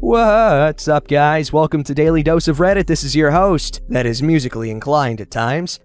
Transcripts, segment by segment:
What's up, guys? Welcome to Daily Dose of Reddit. This is your host, that is musically inclined at times,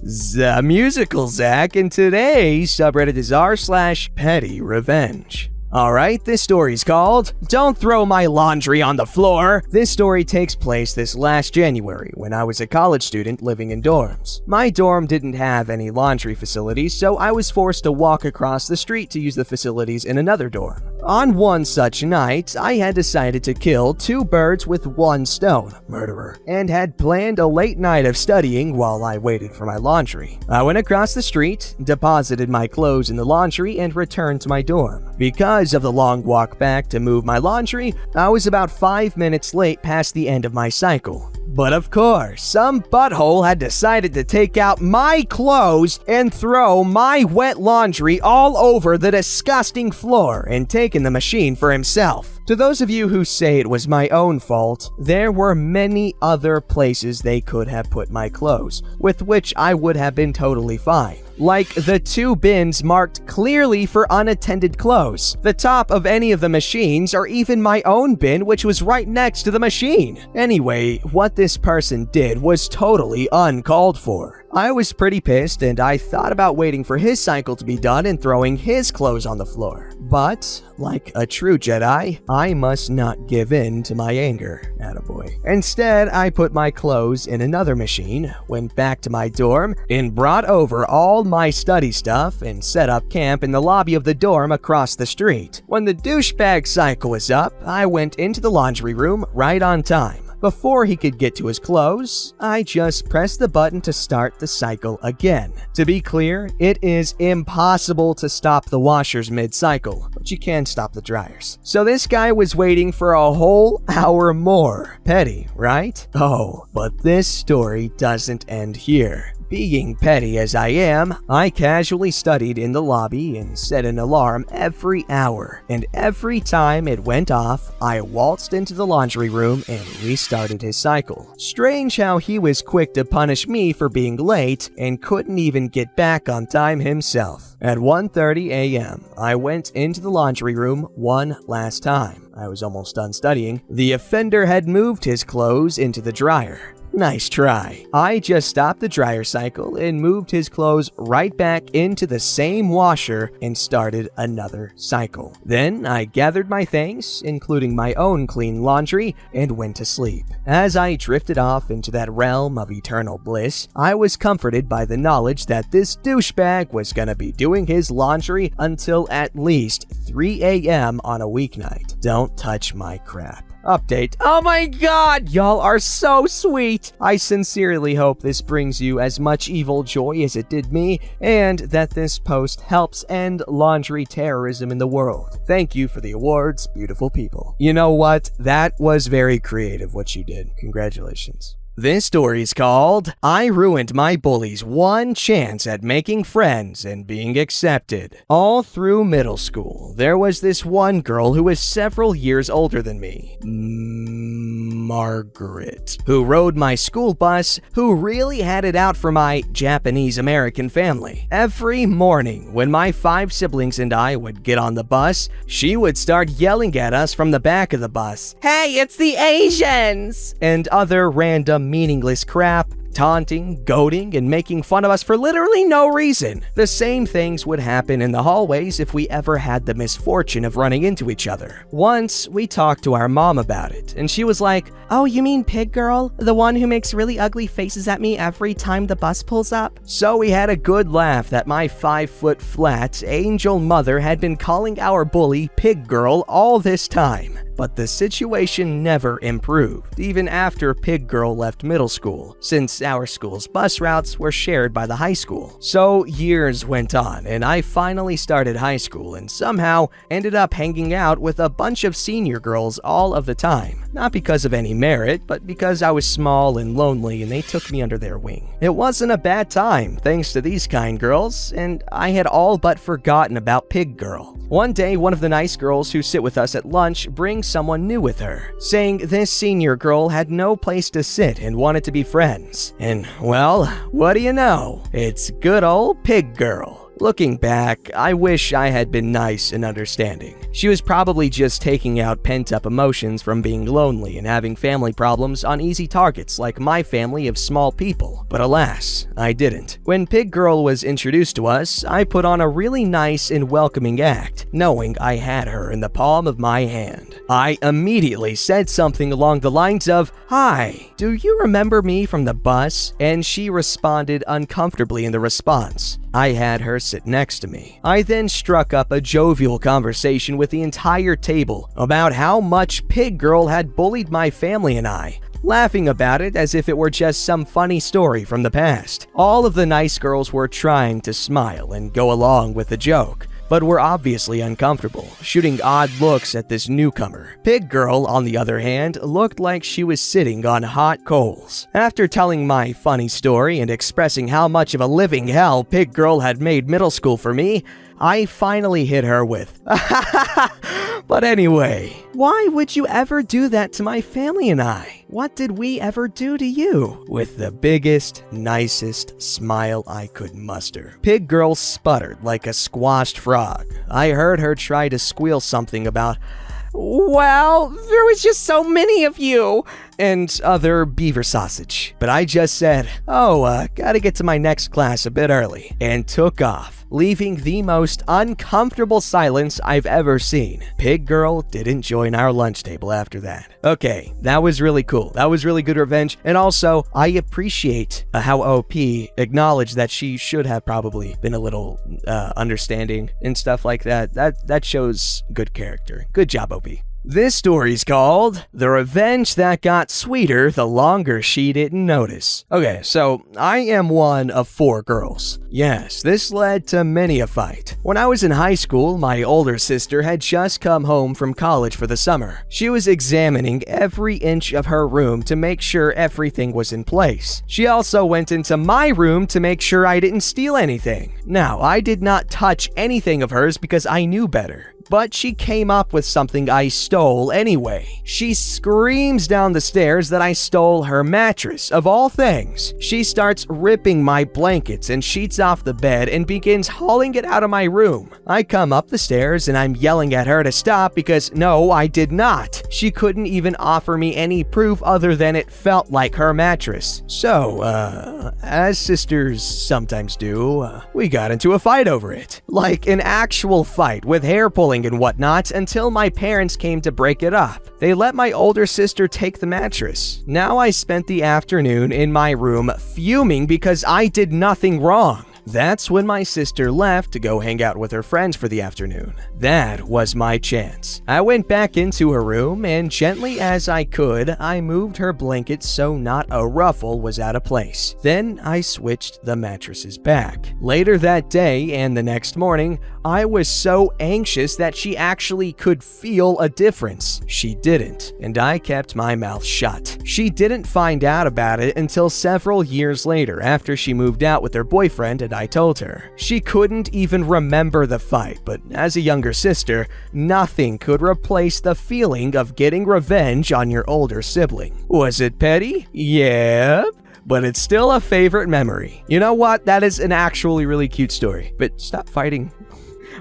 the Musical Zach, and today's subreddit is r/PettyRevenge. Alright, this story's called Don't Throw My Laundry on the Floor. This story takes place this last January when I was a college student living in dorms. My dorm didn't have any laundry facilities, so I was forced to walk across the street to use the facilities in another dorm. On one such night, I had decided to kill two birds with one stone, murderer, and had planned a late night of studying while I waited for my laundry. I went across the street, deposited my clothes in the laundry, and returned to my dorm. Because of the long walk back to move my laundry, I was about 5 minutes late past the end of my cycle. But of course, some butthole had decided to take out my clothes and throw my wet laundry all over the disgusting floor and taken the machine for himself. To those of you who say it was my own fault, there were many other places they could have put my clothes, with which I would have been totally fine. Like the two bins marked clearly for unattended clothes, the top of any of the machines, or even my own bin, which was right next to the machine. Anyway, what this person did was totally uncalled for. I was pretty pissed, and I thought about waiting for his cycle to be done and throwing his clothes on the floor. But, like a true Jedi, I must not give in to my anger. Attaboy. Instead, I put my clothes in another machine, went back to my dorm, and brought over all my study stuff and set up camp in the lobby of the dorm across the street. When the douchebag cycle was up, I went into the laundry room right on time. Before he could get to his clothes, I just pressed the button to start the cycle again. To be clear, it is impossible to stop the washers mid-cycle, but you can stop the dryers. So this guy was waiting for a whole hour more. Petty, right? Oh, but this story doesn't end here. Being petty as I am, I casually studied in the lobby and set an alarm every hour, and every time it went off, I waltzed into the laundry room and restarted his cycle. Strange how he was quick to punish me for being late and couldn't even get back on time himself. At 1:30 a.m., I went into the laundry room one last time. I was almost done studying. The offender had moved his clothes into the dryer. Nice try. I just stopped the dryer cycle and moved his clothes right back into the same washer and started another cycle. Then I gathered my things, including my own clean laundry, and went to sleep. As I drifted off into that realm of eternal bliss, I was comforted by the knowledge that this douchebag was gonna be doing his laundry until at least 3 a.m. on a weeknight. Don't touch my crap. Update. Oh my god, y'all are so sweet. I sincerely hope this brings you as much evil joy as it did me, and that this post helps end laundry terrorism in the world. Thank you for the awards, beautiful people. You know what? That was very creative what you did. Congratulations. This story is called I Ruined My Bully's One Chance at Making Friends and Being Accepted. All through middle school, there was this one girl who was several years older than me, Margaret, who rode my school bus, who really had it out for my Japanese-American family. Every morning, when my 5 siblings and I would get on the bus, she would start yelling at us from the back of the bus, "Hey, it's the Asians!" and other random meaningless crap, taunting, goading, and making fun of us for literally no reason. The same things would happen in the hallways if we ever had the misfortune of running into each other. Once, we talked to our mom about it, and she was like, "Oh, you mean Pig Girl? The one who makes really ugly faces at me every time the bus pulls up?" So we had a good laugh that my 5-foot-flat angel mother had been calling our bully Pig Girl all this time. But the situation never improved, even after Pig Girl left middle school, since our school's bus routes were shared by the high school. So years went on, and I finally started high school and somehow ended up hanging out with a bunch of senior girls all of the time. Not because of any merit, but because I was small and lonely and they took me under their wing. It wasn't a bad time, thanks to these kind girls, and I had all but forgotten about Pig Girl. One day, one of the nice girls who sit with us at lunch brings someone new with her, saying this senior girl had no place to sit and wanted to be friends. And, well, what do you know? It's good old Pig Girl. Looking back, I wish I had been nice and understanding. She was probably just taking out pent-up emotions from being lonely and having family problems on easy targets like my family of small people. But alas, I didn't. When Pig Girl was introduced to us, I put on a really nice and welcoming act, knowing I had her in the palm of my hand. I immediately said something along the lines of, "Hi, do you remember me from the bus?" And she responded uncomfortably in the response. I had her sit next to me. I then struck up a jovial conversation with the entire table about how much Pig Girl had bullied my family and I, laughing about it as if it were just some funny story from the past. All of the nice girls were trying to smile and go along with the joke, but were obviously uncomfortable, shooting odd looks at this newcomer. Pig Girl, on the other hand, looked like she was sitting on hot coals. After telling my funny story and expressing how much of a living hell Pig Girl had made middle school for me, I finally hit her with, "But anyway, why would you ever do that to my family and I? What did we ever do to you?" With the biggest, nicest smile I could muster. Pig Girl sputtered like a squashed frog. I heard her try to squeal something about, "Well, there was just so many of you," and other beaver sausage. But I just said, gotta get to my next class a bit early, and took off, leaving the most uncomfortable silence I've ever seen. Pig Girl didn't join our lunch table after that. Okay, that was really cool. That was really good revenge, and also, I appreciate how OP acknowledged that she should have probably been a little understanding and stuff like that. That shows good character. Good job, OP. This story's called The Revenge That Got Sweeter the Longer She Didn't Notice. Okay, so I am one of 4 girls. Yes, this led to many a fight. When I was in high school, my older sister had just come home from college for the summer. She was examining every inch of her room to make sure everything was in place. She also went into my room to make sure I didn't steal anything. Now, I did not touch anything of hers because I knew better. But she came up with something I stole anyway. She screams down the stairs that I stole her mattress, of all things. She starts ripping my blankets and sheets off the bed and begins hauling it out of my room. I come up the stairs and I'm yelling at her to stop because no, I did not. She couldn't even offer me any proof other than it felt like her mattress. So, as sisters sometimes do, we got into a fight over it. Like an actual fight with hair pulling and whatnot until my parents came to break it up. They let my older sister take the mattress. Now I spent the afternoon in my room fuming because I did nothing wrong. That's when my sister left to go hang out with her friends for the afternoon. That was my chance. I went back into her room and gently as I could, I moved her blanket so not a ruffle was out of place. Then I switched the mattresses back. Later that day and the next morning, I was so anxious that she actually could feel a difference. She didn't, and I kept my mouth shut. She didn't find out about it until several years later after she moved out with her boyfriend and I told her. She couldn't even remember the fight, but as a younger sister, nothing could replace the feeling of getting revenge on your older sibling. Was it petty? Yep. But it's still a favorite memory. You know what? That is an actually really cute story. But stop fighting.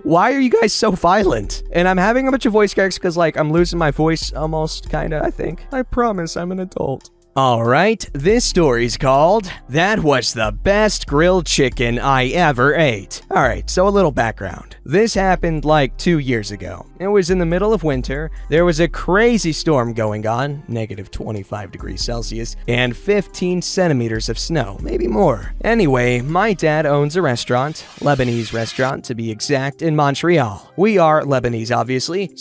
Why are you guys so violent? And I'm having a bunch of voice cracks because, I'm losing my voice almost, kinda, I think. I promise I'm an adult. Alright, this story's called That Was the Best Grilled Chicken I Ever Ate. Alright, so a little background. This happened 2 years ago. It was in the middle of winter, there was a crazy storm going on, negative 25 degrees Celsius, and 15 centimeters of snow, maybe more. Anyway, my dad owns a restaurant, Lebanese restaurant to be exact, in Montreal. We are Lebanese, obviously.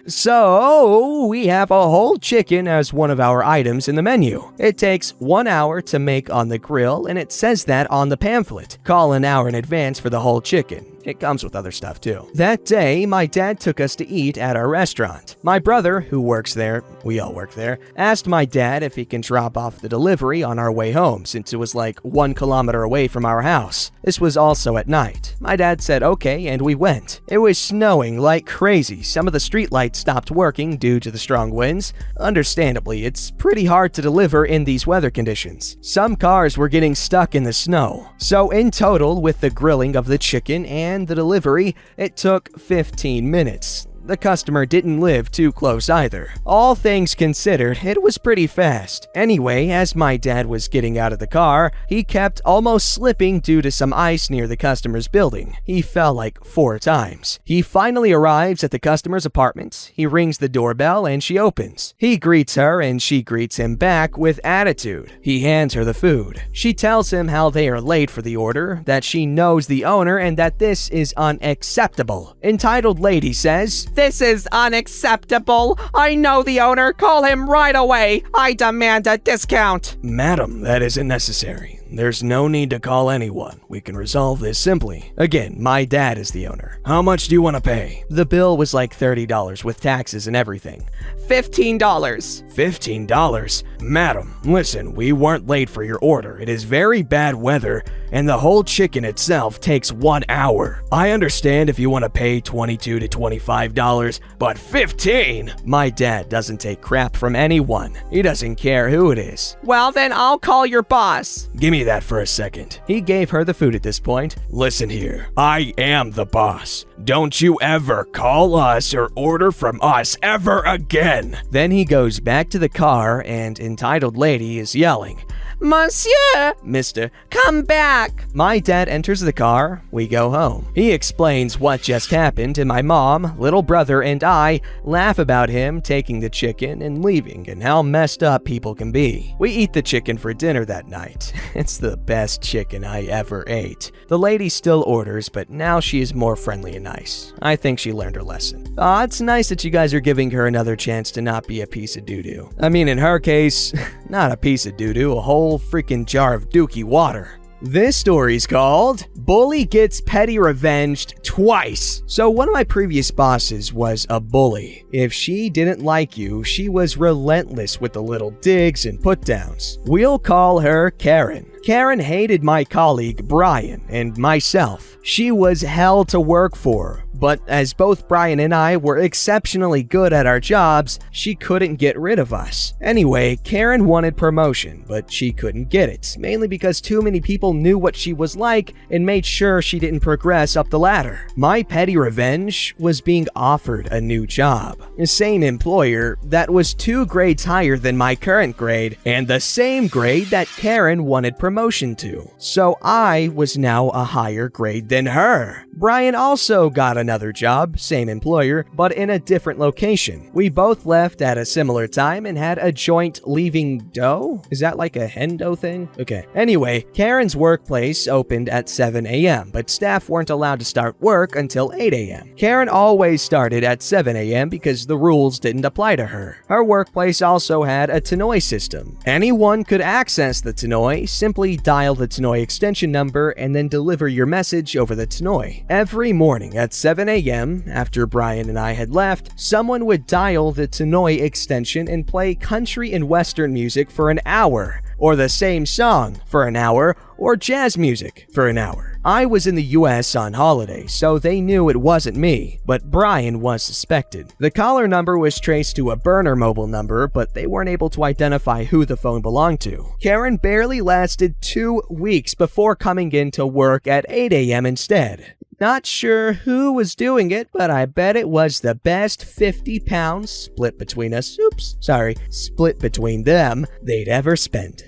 So, we have a whole chicken as one of our items in the menu. It takes 1 hour to make on the grill, and it says that on the pamphlet. Call an hour in advance for the whole chicken. It comes with other stuff too. That day, my dad took us to eat at our restaurant. My brother, who works there, we all work there, asked my dad if he can drop off the delivery on our way home since it was like 1 kilometer away from our house. This was also at night. My dad said okay, and we went. It was snowing like crazy. Some of the streetlights stopped working due to the strong winds. Understandably, it's pretty hard to deliver in these weather conditions. Some cars were getting stuck in the snow. So in total, with the grilling of the chicken and the delivery, it took 15 minutes. The customer didn't live too close either. All things considered, it was pretty fast. Anyway, as my dad was getting out of the car, he kept almost slipping due to some ice near the customer's building. He fell like 4 times. He finally arrives at the customer's apartment. He rings the doorbell and she opens. He greets her and she greets him back with attitude. He hands her the food. She tells him how they are late for the order, that she knows the owner, and that this is unacceptable. Entitled lady says, "This is unacceptable. I know the owner. Call him right away. I demand a discount." "Madam, that isn't necessary. There's no need to call anyone. We can resolve this simply. Again, my dad is the owner. How much do you want to pay?" The bill was like $30 with taxes and everything. $15. $15? Madam, listen, we weren't late for your order. It is very bad weather, and the whole chicken itself takes 1 hour. I understand if you want to pay $22 to $25, but $15? My dad doesn't take crap from anyone. He doesn't care who it is. "Well, then I'll call your boss." "Give me that for a second." He gave her the food at this point. "Listen here, I am the boss. Don't you ever call us or order from us ever again." Then he goes back to the car and entitled lady is yelling, "Monsieur, Mister, come back." My dad enters the car. We go home. He explains what just happened, and my mom, little brother, and I laugh about him taking the chicken and leaving and how messed up people can be. We eat the chicken for dinner that night. It's the best chicken I ever ate. The lady still orders, but now she is more friendly and nice. I think she learned her lesson. It's nice that you guys are giving her another chance to not be a piece of doo-doo. I mean, in her case, not a piece of doo-doo, a whole freaking jar of dookie water. This story's called Bully Gets Petty Revenged Twice. So one of my previous bosses was a bully. If she didn't like you, she was relentless with the little digs and put-downs. We'll call her Karen. Karen hated my colleague Brian and myself. She was hell to work for. But as both Brian and I were exceptionally good at our jobs, she couldn't get rid of us. Anyway, Karen wanted promotion, but she couldn't get it, mainly because too many people knew what she was like and made sure she didn't progress up the ladder. My petty revenge was being offered a new job. The same employer that was 2 grades higher than my current grade, and the same grade that Karen wanted promotion to. So I was now a higher grade than her. Brian also got another job, same employer, but in a different location. We both left at a similar time and had a joint leaving dough? Is that like a hendo thing? Okay. Anyway, Karen's workplace opened at 7 a.m., but staff weren't allowed to start work until 8 a.m. Karen always started at 7 a.m. because the rules didn't apply to her. Her workplace also had a Tannoy system. Anyone could access the Tannoy, simply dial the Tannoy extension number and then deliver your message over the Tannoy. Every morning at 7 a.m., after Brian and I had left, someone would dial the Tannoy extension and play country and western music for an hour, or the same song for an hour, or jazz music for an hour. I was in the US on holiday, so they knew it wasn't me, but Brian was suspected. The caller number was traced to a burner mobile number, but they weren't able to identify who the phone belonged to. Karen barely lasted 2 weeks before coming in to work at 8 a.m. instead. Not sure who was doing it, but I bet it was the best 50 pounds split between them they'd ever spent.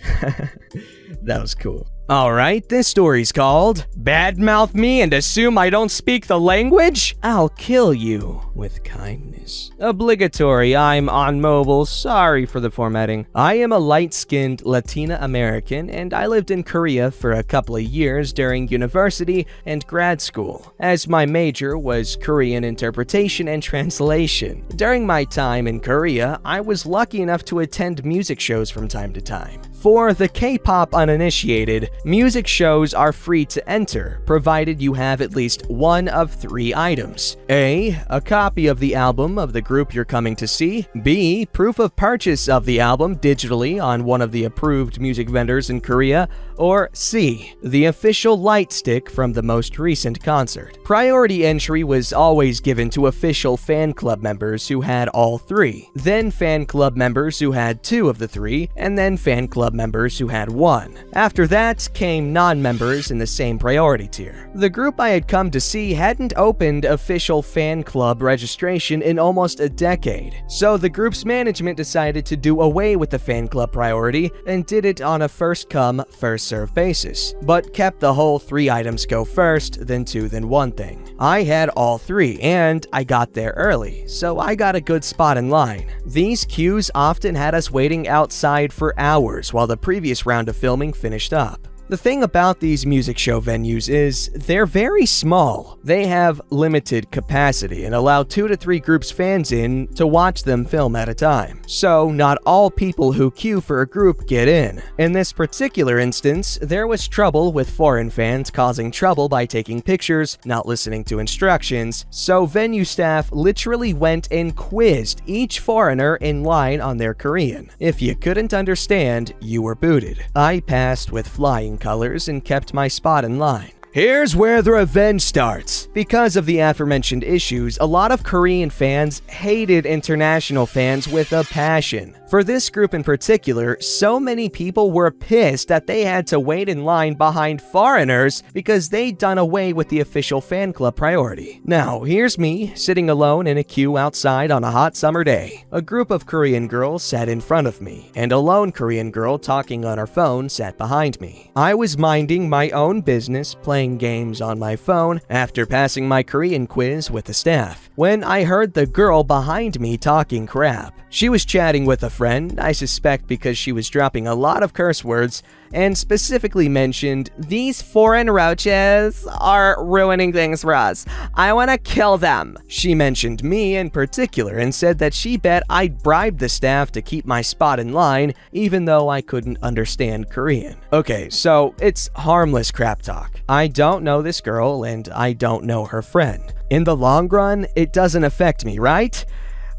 That was cool. Alright, this story's called Badmouth Me and Assume I Don't Speak the Language? I'll Kill You. with kindness. Obligatory, I'm on mobile, sorry for the formatting. I am a light-skinned Latina American, and I lived in Korea for a couple of years during university and grad school, as my major was Korean interpretation and translation. During my time in Korea, I was lucky enough to attend music shows from time to time. For the K-pop uninitiated, music shows are free to enter, provided you have at least one of three items. A copy of the album of the group you're coming to see. B, proof of purchase of the album digitally on one of the approved music vendors in Korea. Or C, the official light stick from the most recent concert. Priority entry was always given to official fan club members who had all three, then fan club members who had two of the three, and then fan club members who had one. After that came non-members in the same priority tier. The group I had come to see hadn't opened official fan club registration in almost a decade, so the group's management decided to do away with the fan club priority and did it on a first-come, first-served basis, but kept the whole three items go first, then two, then one thing. I had all three, and I got there early, so I got a good spot in line. These queues often had us waiting outside for hours while the previous round of filming finished up. The thing about these music show venues is they're very small. They have limited capacity and allow 2 to 3 groups fans in to watch them film at a time. So not all people who queue for a group get in. In this particular instance, there was trouble with foreign fans causing trouble by taking pictures, not listening to instructions, so venue staff literally went and quizzed each foreigner in line on their Korean. If you couldn't understand, you were booted. I passed with flying colors and kept my spot in line. Here's where the revenge starts. Because of the aforementioned issues, a lot of Korean fans hated international fans with a passion. For this group in particular, so many people were pissed that they had to wait in line behind foreigners because they'd done away with the official fan club priority. Now, here's me, sitting alone in a queue outside on a hot summer day. A group of Korean girls sat in front of me, and a lone Korean girl talking on her phone sat behind me. I was minding my own business, playing games on my phone after passing my Korean quiz with the staff, when I heard the girl behind me talking crap. She was chatting with a friend, I suspect because she was dropping a lot of curse words, and specifically mentioned, "These foreign roaches are ruining things for us. I want to kill them." She mentioned me in particular and said that she bet I'd bribed the staff to keep my spot in line even though I couldn't understand Korean. Okay, so it's harmless crap talk. I don't know this girl and I don't know her friend. In the long run, it doesn't affect me, right?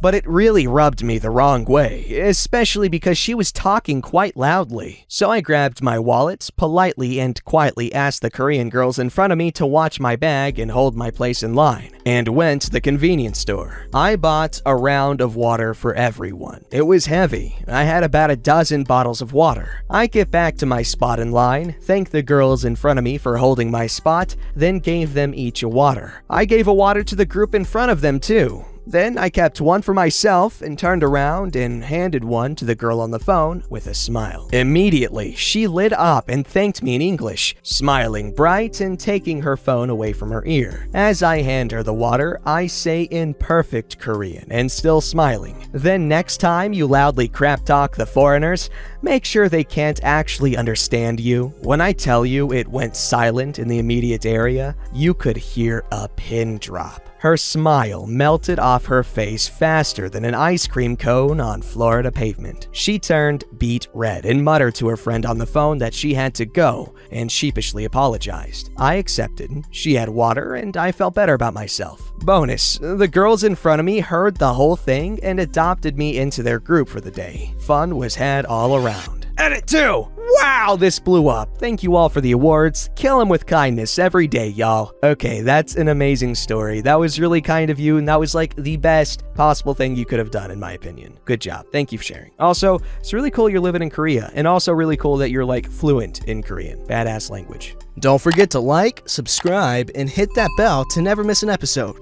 But it really rubbed me the wrong way, especially because she was talking quite loudly. So I grabbed my wallet, politely and quietly asked the Korean girls in front of me to watch my bag and hold my place in line, and went to the convenience store. I bought a round of water for everyone. It was heavy. I had about a dozen bottles of water. I get back to my spot in line, thanked the girls in front of me for holding my spot, then gave them each a water. I gave a water to the group in front of them too. Then I kept one for myself and turned around and handed one to the girl on the phone with a smile. Immediately, she lit up and thanked me in English, smiling bright and taking her phone away from her ear. As I hand her the water, I say in perfect Korean and still smiling, "Then next time you loudly crap talk the foreigners, make sure they can't actually understand you." When I tell you it went silent in the immediate area, you could hear a pin drop. Her smile melted off her face faster than an ice cream cone on Florida pavement. She turned beet red and muttered to her friend on the phone that she had to go and sheepishly apologized. I accepted. She had water and I felt better about myself. Bonus, the girls in front of me heard the whole thing and adopted me into their group for the day. Fun was had all around. Edit 2! Wow, this blew up. Thank you all for the awards. Kill 'em with kindness every day, y'all. Okay, that's an amazing story. That was really kind of you, and that was like the best possible thing you could have done, in my opinion. Good job. Thank you for sharing. Also, it's really cool you're living in Korea, and also really cool that you're like fluent in Korean. Badass language. Don't forget to like, subscribe, and hit that bell to never miss an episode.